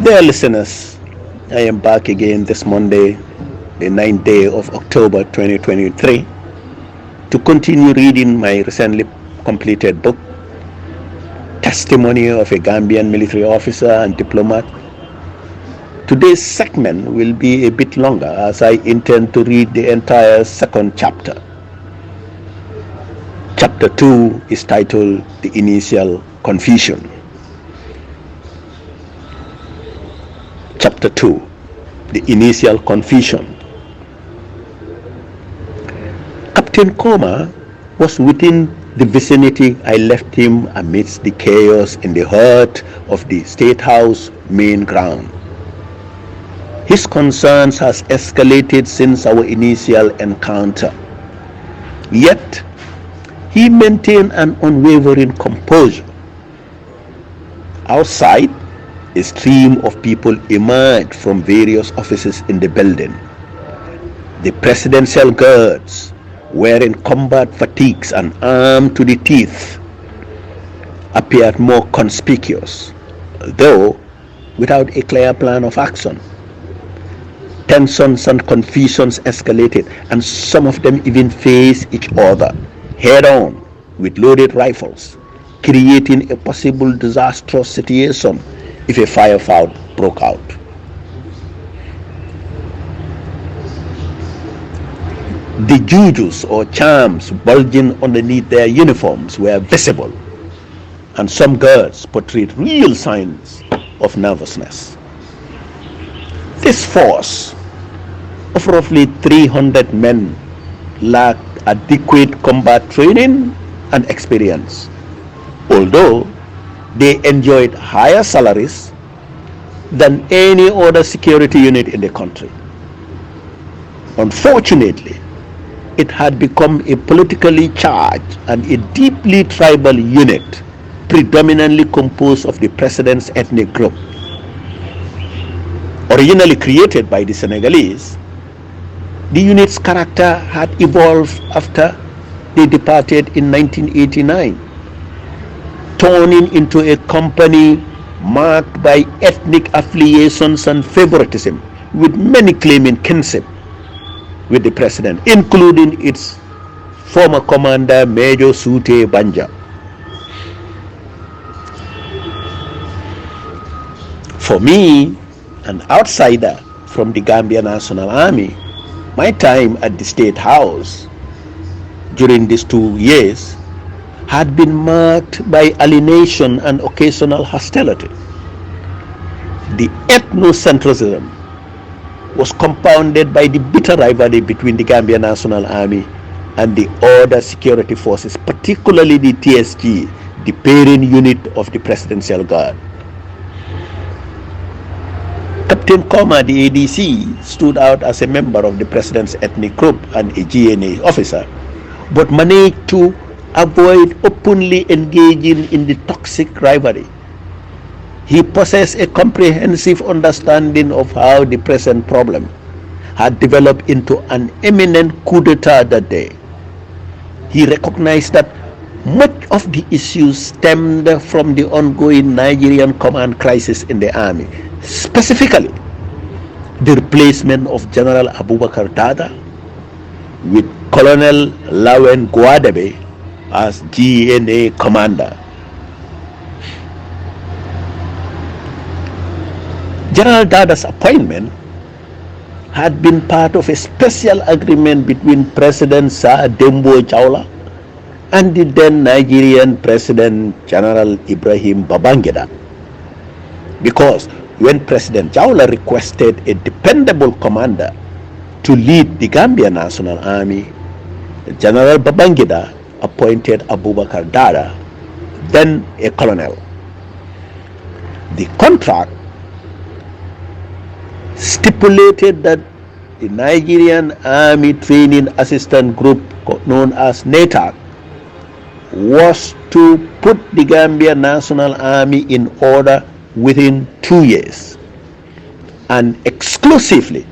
Dear listeners, I am back again this Monday, the 9th day of October 2023, to continue reading my recently completed book, Testimony of a Gambian Military Officer and Diplomat. Today's segment will be a bit longer as I intend to read the entire second chapter. Chapter 2 is titled The Initial Confusion. Chapter 2, The Initial Confusion. Captain Coma was within the vicinity. I left him amidst the chaos in the heart of the State House main ground. His concerns has escalated since our initial encounter. Yet, he maintained an unwavering composure. Outside, a stream of people emerged from various offices in the building. The presidential guards, wearing combat fatigues and armed to the teeth, appeared more conspicuous, though without a clear plan of action. Tensions and confusions escalated, and some of them even faced each other head-on with loaded rifles, creating a possible disastrous situation if a firefight broke out. The jujus or charms bulging underneath their uniforms were visible, and some guards portrayed real signs of nervousness. This force of roughly 300 men lacked adequate combat training and experience, although they enjoyed higher salaries than any other security unit in the country. Unfortunately, it had become a politically charged and a deeply tribal unit, predominantly composed of the president's ethnic group. Originally created by the Senegalese, the unit's character had evolved after they departed in 1989, turning into a company marked by ethnic affiliations and favoritism, with many claiming kinship with the president, including its former commander, Major Sute Banja. For me, an outsider from the Gambia National Army, my time at the State House during these 2 years had been marked by alienation and occasional hostility. The ethnocentrism was compounded by the bitter rivalry between the Gambia National Army and the other security forces, particularly the TSG, the parent unit of the Presidential Guard. Captain Koma, the ADC, stood out as a member of the President's ethnic group and a GNA officer, but managed to avoid openly engaging in the toxic rivalry. He possessed a comprehensive understanding of how the present problem had developed into an imminent coup d'etat that day. He recognized that much of the issues stemmed from the ongoing Nigerian command crisis in the army, specifically the replacement of General Abubakar Dada with Colonel Lawen Guadabe as GNA commander. General Dada's appointment had been part of a special agreement between President Sir Dembo Chawla and the then Nigerian President General Ibrahim Babangida, because when President Chawla requested a dependable commander to lead the Gambia National Army, General Babangida appointed Abubakar Dada, then a colonel. The contract stipulated that the Nigerian Army Training Assistant Group, known as NATAG, was to put the Gambia National Army in order within 2 years, and exclusively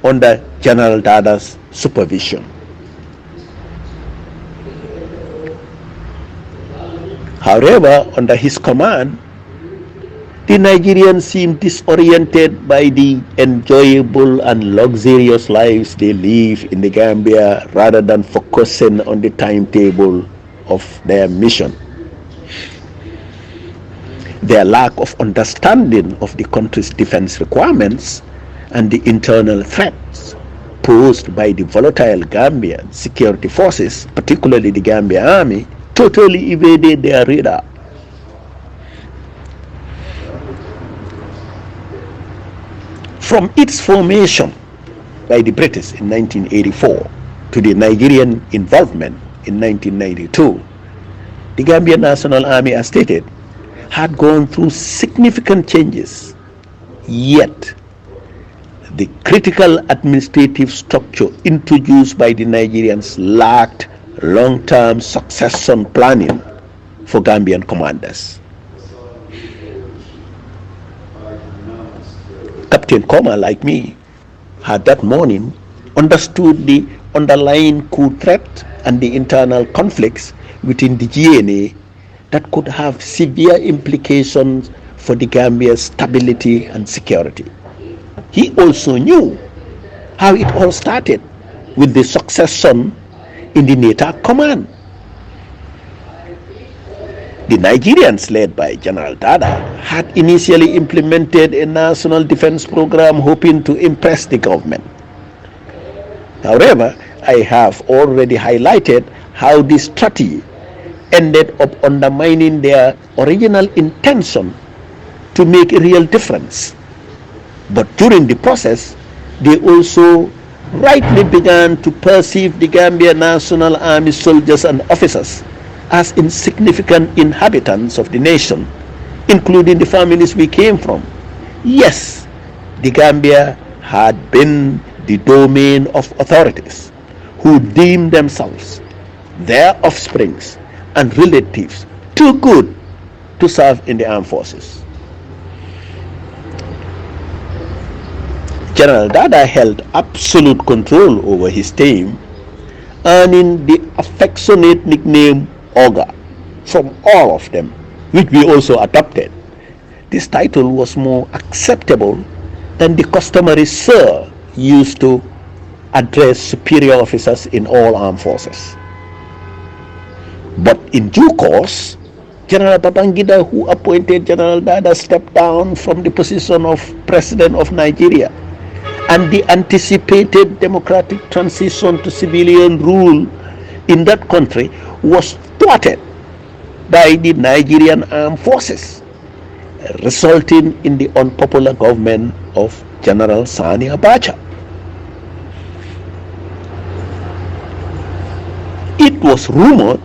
under General Dada's supervision. However, under his command, The Nigerians seem disoriented by the enjoyable and luxurious lives they live in the Gambia rather than focusing on the timetable of their mission. Their lack of understanding of the country's defense requirements and the internal threats posed by the volatile Gambian security forces, particularly the Gambia Army, totally evaded their radar. From its formation by the British in 1984 to the Nigerian involvement in 1992, the Gambian National Army, as stated, had gone through significant changes, yet the critical administrative structure introduced by the Nigerians lacked long-term succession planning for Gambian commanders. Captain Koma, like me, had that morning understood the underlying coup threat and the internal conflicts within the GNA that could have severe implications for the Gambia's stability and security. He also knew how it all started with the succession in the NATAC command. The Nigerians, led by General Dada, had initially implemented a national defense program hoping to impress the government. However, I have already highlighted how this strategy ended up undermining their original intention to make a real difference. But during the process, they also rightly began to perceive the Gambia National Army soldiers and officers as insignificant inhabitants of the nation, including the families we came from. Yes, the Gambia had been the domain of authorities who deemed themselves, their offsprings, and relatives too good to serve in the armed forces. General Dada held absolute control over his team, earning the affectionate nickname Oga from all of them, which we also adopted. This title was more acceptable than the customary Sir used to address superior officers in all armed forces. But in due course, General Babangida, who appointed General Dada, stepped down from the position of President of Nigeria, and the anticipated democratic transition to civilian rule in that country was thwarted by the Nigerian armed forces, resulting in the unpopular government of General Sani Abacha. It was rumored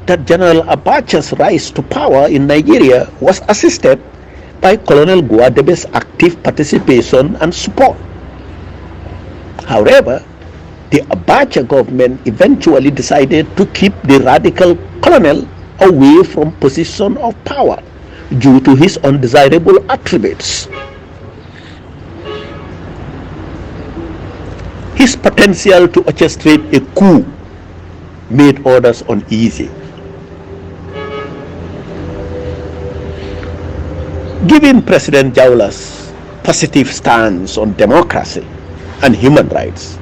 that General Abacha's rise to power in Nigeria was assisted by Colonel Guadebe's active participation and support. However, the Abacha government eventually decided to keep the radical colonel away from position of power due to his undesirable attributes. His potential to orchestrate a coup made others uneasy. Given President Jaula's positive stance on democracy and human rights,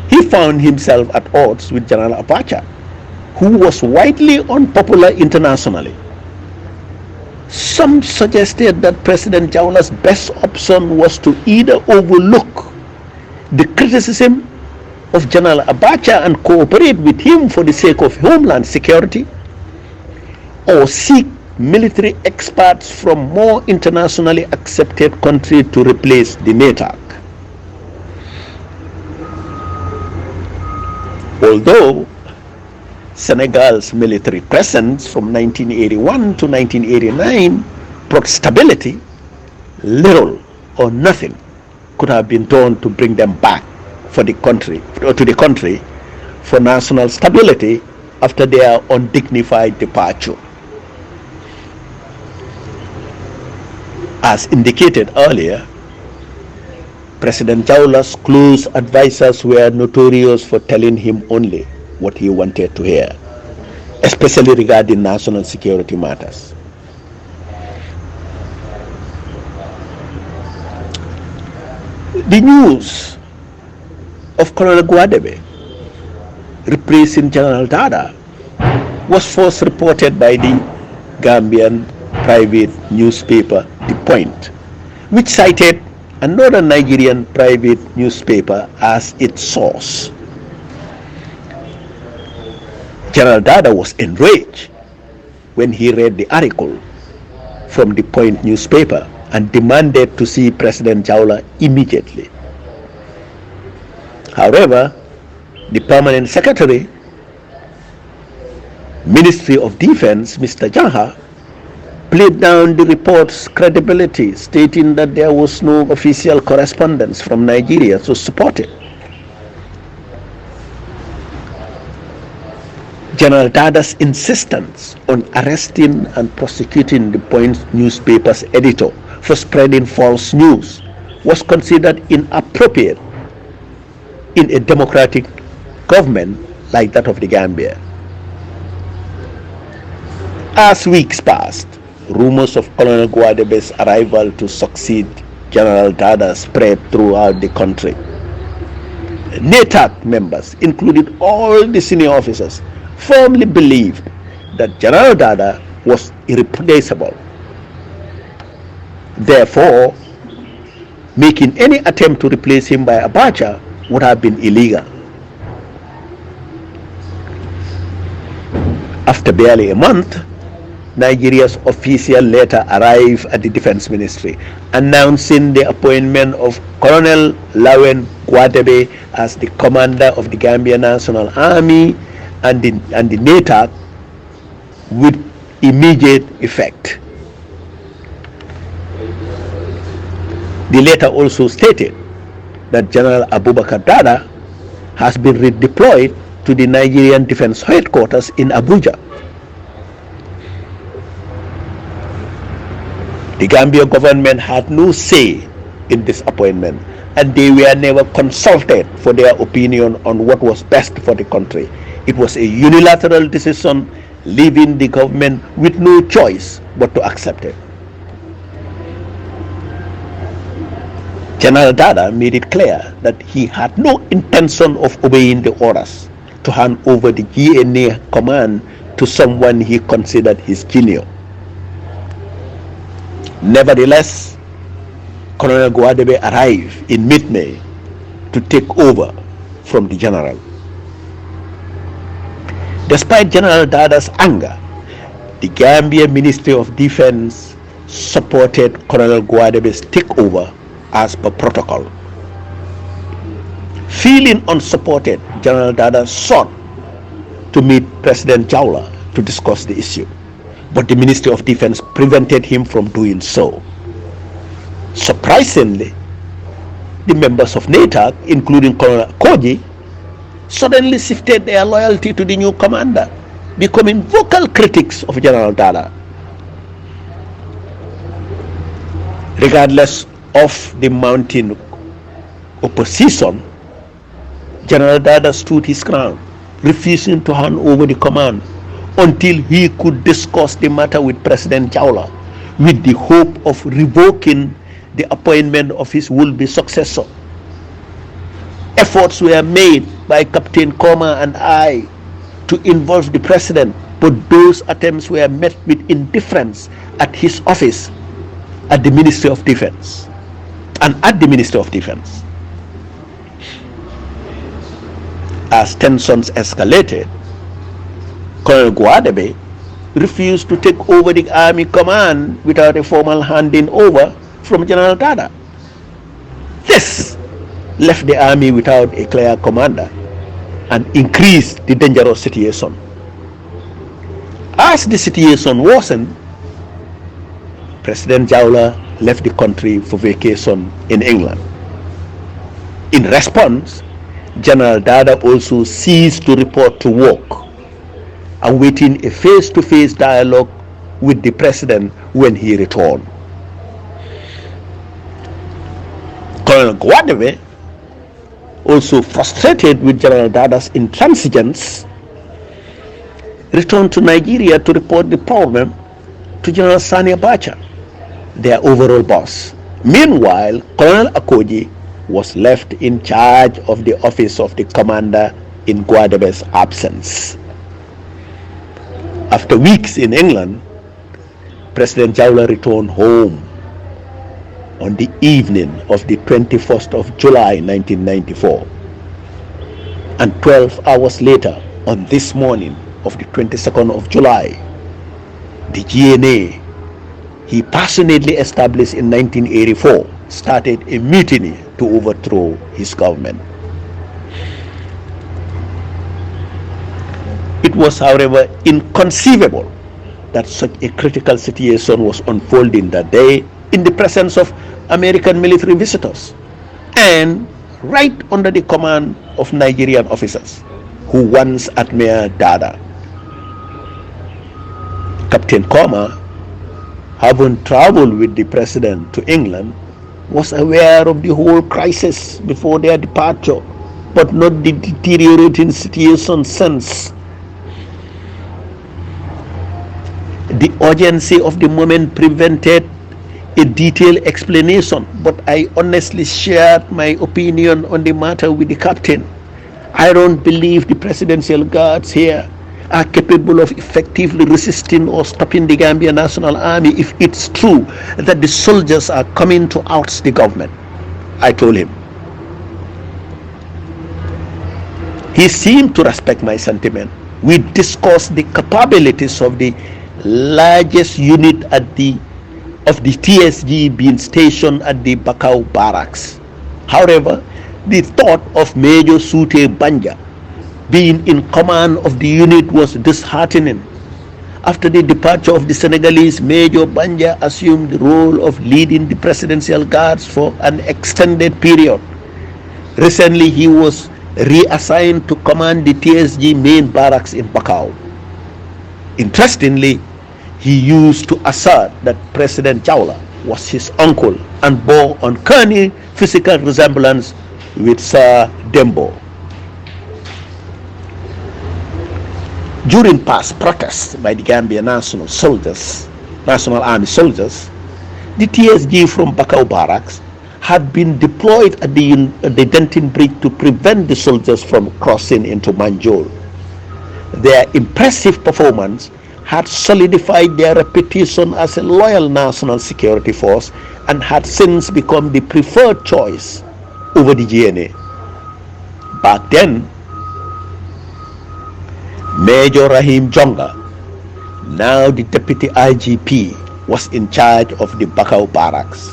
he found himself at odds with General Abacha, who was widely unpopular internationally. Some suggested that President Jaula's best option was to either overlook the criticism of General Abacha and cooperate with him for the sake of homeland security, or seek military experts from more internationally accepted countries to replace the NATAC. Although Senegal's military presence from 1981 to 1989 brought stability, little or nothing could have been done to bring them back to the country for national stability after their undignified departure. As indicated earlier, President Jaula's close advisors were notorious for telling him only what he wanted to hear, especially regarding national security matters. The news of Colonel Guadebe replacing General Dada was first reported by the Gambian private newspaper The Point, which cited another Nigerian private newspaper as its source. General Dada was enraged when he read the article from The Point newspaper and demanded to see President Jaula immediately. However, the Permanent Secretary, Ministry of Defense, Mr. Jaha, played down the report's credibility, stating that there was no official correspondence from Nigeria to support it. General Dada's insistence on arresting and prosecuting the Point newspaper's editor for spreading false news was considered inappropriate in a democratic government like that of the Gambia. As weeks passed, rumors of Colonel Guadebe's arrival to succeed General Dada spread throughout the country. NATAC members, including all the senior officers, firmly believed that General Dada was irreplaceable. Therefore, making any attempt to replace him by Abacha would have been illegal. After barely a month, Nigeria's official letter arrived at the Defense Ministry announcing the appointment of Colonel Lawen Guadebe as the commander of the Gambia National Army and the NATAC with immediate effect. The letter also stated that General Abubakar Dada has been redeployed to the Nigerian Defense Headquarters in Abuja. The Gambia government had no say in this appointment, and they were never consulted for their opinion on what was best for the country. It was a unilateral decision, leaving the government with no choice but to accept it. General Dada made it clear that he had no intention of obeying the orders to hand over the GNA command to someone he considered his junior. Nevertheless, Colonel Guadebe arrived in mid-May to take over from the general. Despite General Dada's anger, the Gambia Ministry of Defense supported Colonel Guadebe's takeover as per protocol. Feeling unsupported, General Dada sought to meet President Jaula to discuss the issue, but the Ministry of Defense prevented him from doing so. Surprisingly, the members of NATAC, including Colonel Koji, suddenly shifted their loyalty to the new commander, becoming vocal critics of General Dada. Regardless of the mounting opposition, General Dada stood his ground, refusing to hand over the command until he could discuss the matter with President Jaula, with the hope of revoking the appointment of his would-be successor. Efforts were made by Captain Koma and I to involve the president, but those attempts were met with indifference at his office at the Ministry of Defense. As tensions escalated, Colonel Guadebe refused to take over the army command without a formal handing over from General Dada. This left the army without a clear commander and increased the dangerous situation. As the situation worsened, President Jaula left the country for vacation in England. In response, General Dada also ceased to report to work, awaiting a face-to-face dialogue with the president when he returned. Colonel Guadebe, also frustrated with General Dada's intransigence, returned to Nigeria to report the problem to General Sani Abacha, their overall boss. Meanwhile, Colonel Akoji was left in charge of the office of the commander in Guadebe's absence. After weeks in England, President Jawla returned home on the evening of the 21st of July 1994. And 12 hours later, on this morning of the 22nd of July, the GNA he passionately established in 1984 started a mutiny to overthrow his government. It was, however, inconceivable that such a critical situation was unfolding that day in the presence of American military visitors and right under the command of Nigerian officers who once admired Dada. Captain Koma, having traveled with the president to England, was aware of the whole crisis before their departure, but not the deteriorating situation since. The urgency of the moment prevented a detailed explanation, but I honestly shared my opinion on the matter with the captain. I don't believe the presidential guards here are capable of effectively resisting or stopping the Gambia National Army if it's true that the soldiers are coming to oust the government, I told him. He seemed to respect my sentiment. We discussed the capabilities of the largest unit of the TSG being stationed at the Bakau barracks. However, the thought of Major Sute Banja being in command of the unit was disheartening. After the departure of the Senegalese, Major Banja assumed the role of leading the presidential guards for an extended period. Recently, he was reassigned to command the TSG main barracks in Bakau. Interestingly, he used to assert that President Jawla was his uncle and bore uncanny physical resemblance with Sir Dembo. During past protests by the Gambia National Army soldiers, the TSG from Bakau barracks had been deployed at the Denton Bridge to prevent the soldiers from crossing into Manjul. Their impressive performance had solidified their reputation as a loyal national security force and had since become the preferred choice over the GNA. Back then, Major Rahim Jonga, now the deputy IGP, was in charge of the Bakau barracks.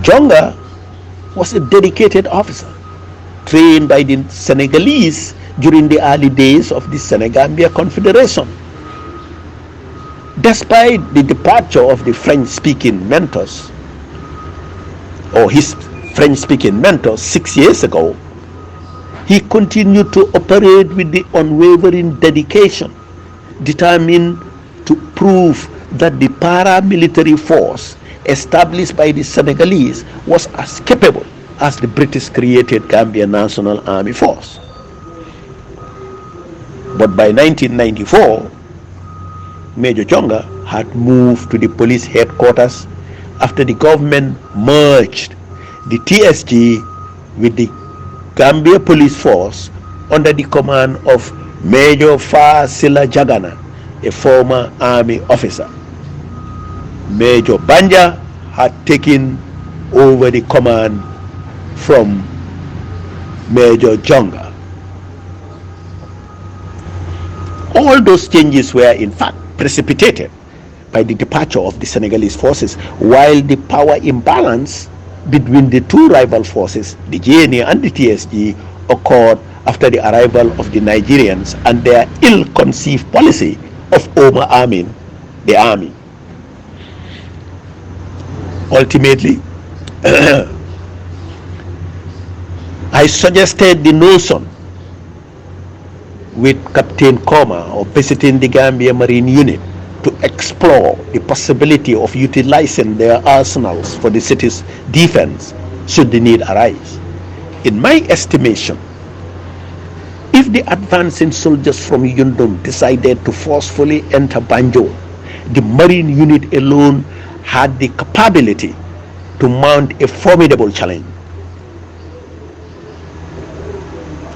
Jonga was a dedicated officer, trained by the Senegalese during the early days of the Senegambia Confederation. Despite the departure of the French-speaking mentors, or his French-speaking mentors 6 years ago, he continued to operate with the unwavering dedication, determined to prove that the paramilitary force established by the Senegalese was as capable as the British-created Gambia National Army Force. But by 1994, Major Jonga had moved to the police headquarters after the government merged the TSG with the Gambia Police Force under the command of Major Fasila Jagana, a former army officer. Major Banja had taken over the command from Major Jonga. All those changes were in fact precipitated by the departure of the Senegalese forces, while the power imbalance between the two rival forces, the GNA and the TSG, occurred after the arrival of the Nigerians and their ill-conceived policy of over-arming the army. Ultimately, I suggested the notion with Captain Koma of visiting the Gambia Marine Unit to explore the possibility of utilizing their arsenals for the city's defense should the need arise. In my estimation, if the advancing soldiers from Yundum decided to forcefully enter Banjul, the Marine Unit alone had the capability to mount a formidable challenge.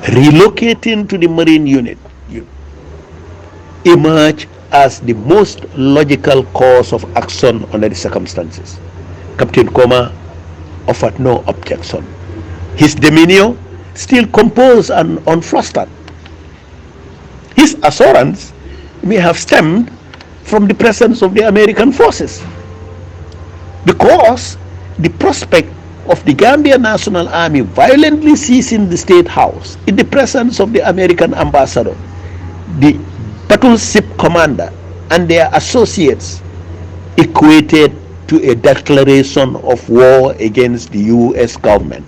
Relocating to the Marine unit emerged as the most logical course of action under the circumstances. Captain Koma offered no objection. His demeanor still composed and unflustered. His assurance may have stemmed from the presence of the American forces, because the prospect of the Gambia National Army violently seizing the State House in the presence of the American ambassador, the battleship commander, and their associates equated to a declaration of war against the U.S. government.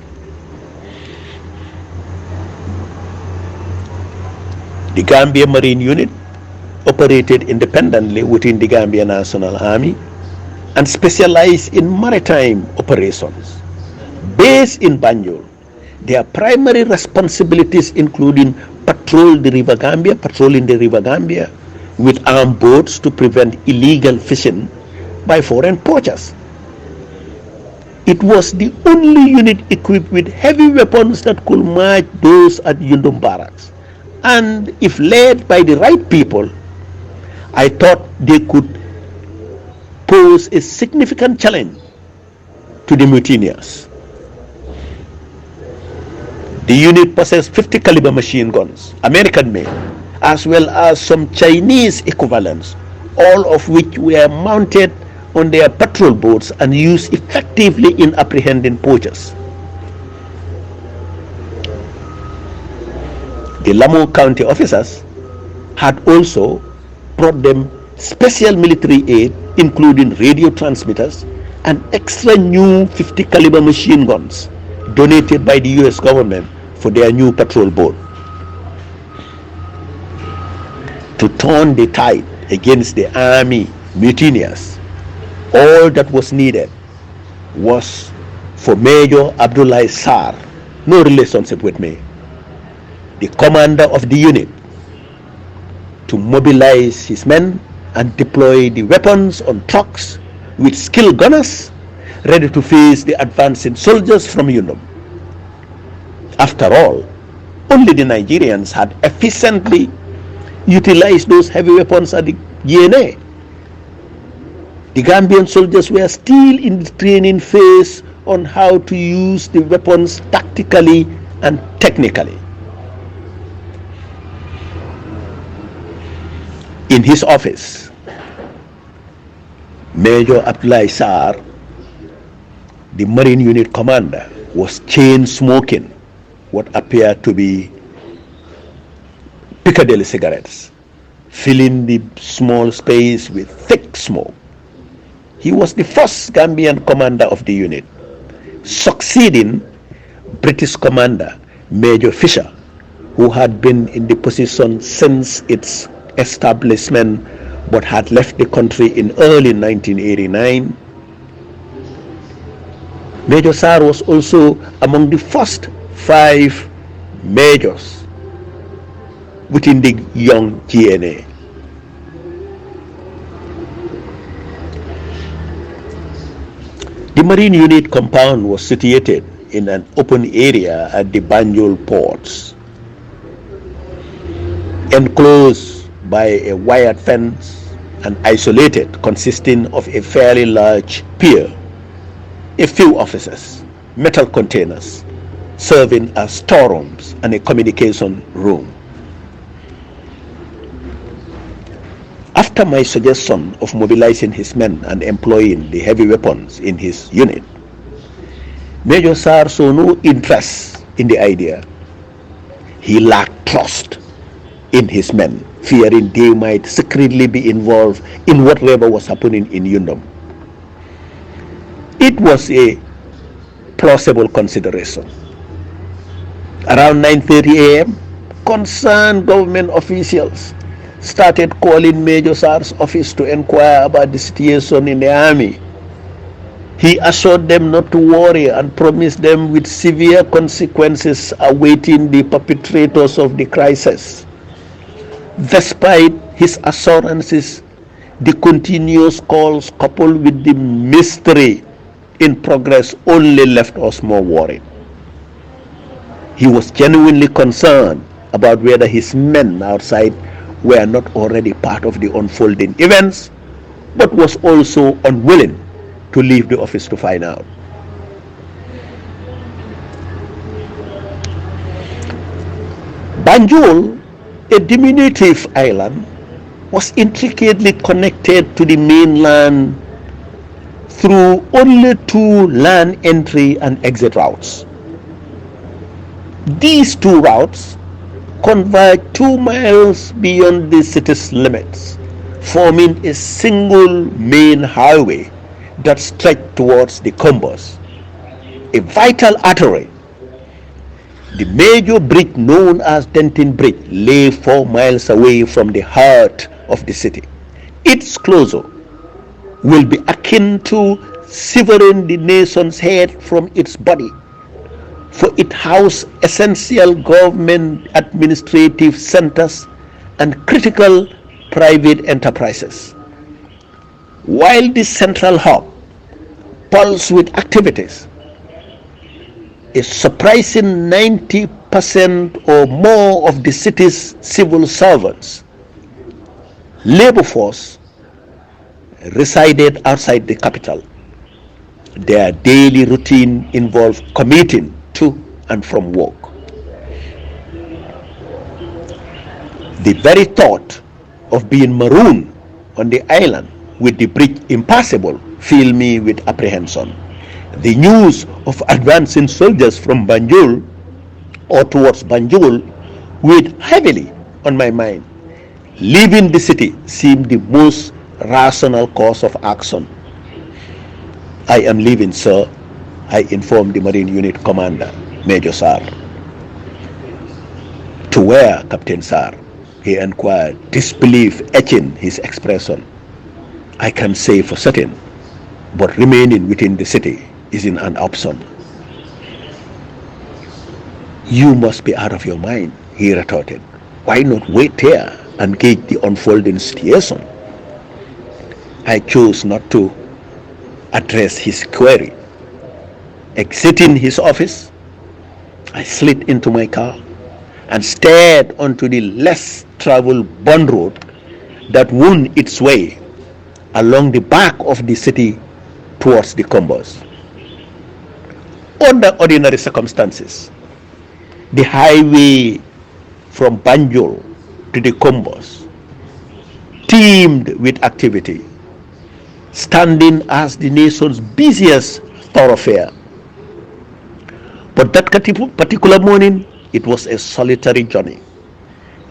The Gambia Marine Unit operated independently within the Gambia National Army and specialized in maritime operations. Based in Banjul, their primary responsibilities including patrolling the River Gambia with armed boats to prevent illegal fishing by foreign poachers. It was the only unit equipped with heavy weapons that could match those at Yundum Barracks. And if led by the right people, I thought they could pose a significant challenge to the mutineers. The unit possessed 50 caliber machine guns, American made, as well as some Chinese equivalents, all of which were mounted on their patrol boats and used effectively in apprehending poachers. The Lamu County officers had also brought them special military aid, including radio transmitters and extra new 50 caliber machine guns donated by the U.S. government for their new patrol boat. To turn the tide against the army mutineers, all that was needed was for Major Abdullah Sarr, no relationship with me, the commander of the unit, to mobilize his men and deploy the weapons on trucks with skilled gunners ready to face the advancing soldiers from Yundum. After all, only the Nigerians had efficiently utilized those heavy weapons at the GNA. The Gambian soldiers were still in the training phase on how to use the weapons tactically and technically. In his office, Major Abdullah Sarr, the Marine Unit commander, was chain smoking what appeared to be Piccadilly cigarettes, filling the small space with thick smoke. He was the first Gambian commander of the unit, succeeding British commander Major Fisher, who had been in the position since its establishment but had left the country in early 1989. Major Sarr was also among the first 5 majors within the young GNA. The Marine Unit compound was situated in an open area at the Banjul ports, enclosed by a wired fence and isolated, consisting of a fairly large pier, a few offices, metal containers serving as storerooms, and a communication room. After my suggestion of mobilizing his men and employing the heavy weapons in his unit, Major Sarr saw no interest in the idea. He lacked trust in his men, fearing they might secretly be involved in whatever was happening in Yundum. It was a plausible consideration. Around 9:30 a.m., concerned government officials started calling Major Sarr's office to inquire about the situation in the army. He assured them not to worry and promised them with severe consequences awaiting the perpetrators of the crisis. Despite his assurances, the continuous calls coupled with the mystery in progress only left us more worried. He was genuinely concerned about whether his men outside were not already part of the unfolding events, but was also unwilling to leave the office to find out. Banjul, a diminutive island, was intricately connected to the mainland through only two land entry and exit routes. These two routes converge 2 miles beyond the city's limits, forming a single main highway that stretched towards the Combos, a vital artery. The major bridge known as Denton Bridge lay 4 miles away from the heart of the city. Its closure will be akin to severing the nation's head from its body, for it houses essential government administrative centers and critical private enterprises. While this central hub pulses with activities, a surprising 90% or more of the city's civil servants, labor force, resided outside the capital. Their daily routine involved commuting to and from work. The very thought of being marooned on the island with the bridge impassable filled me with apprehension. The news of advancing soldiers from Banjul or towards Banjul weighed heavily on my mind. Leaving the city seemed the most rational course of action. "I am leaving, sir," I informed the Marine Unit Commander, Major Sarr. "To where, Captain Sarr?" he inquired, disbelief etching his expression. "I can say for certain, but remaining within the city isn't an option." "You must be out of your mind," he retorted. "Why not wait here and gauge the unfolding situation?" I chose not to address his query. Exiting his office, I slid into my car and stared onto the less traveled bond road that wound its way along the back of the city towards the Combos. Under ordinary circumstances, the highway from Banjul to the Combos teemed with activity, standing as the nation's busiest thoroughfare. But that particular morning, it was a solitary journey.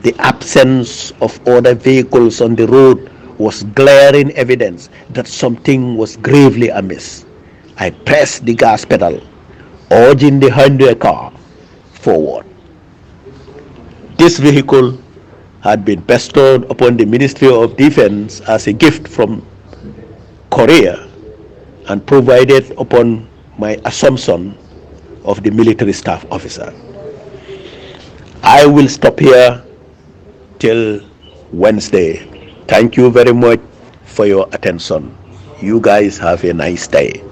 The absence of other vehicles on the road was glaring evidence that something was gravely amiss. I pressed the gas pedal, urging the Hyundai car forward. This vehicle had been bestowed upon the Ministry of Defense as a gift from Korea and provided upon my assumption of the military staff officer. I will stop here till Wednesday. Thank you very much for your attention. You guys have a nice day.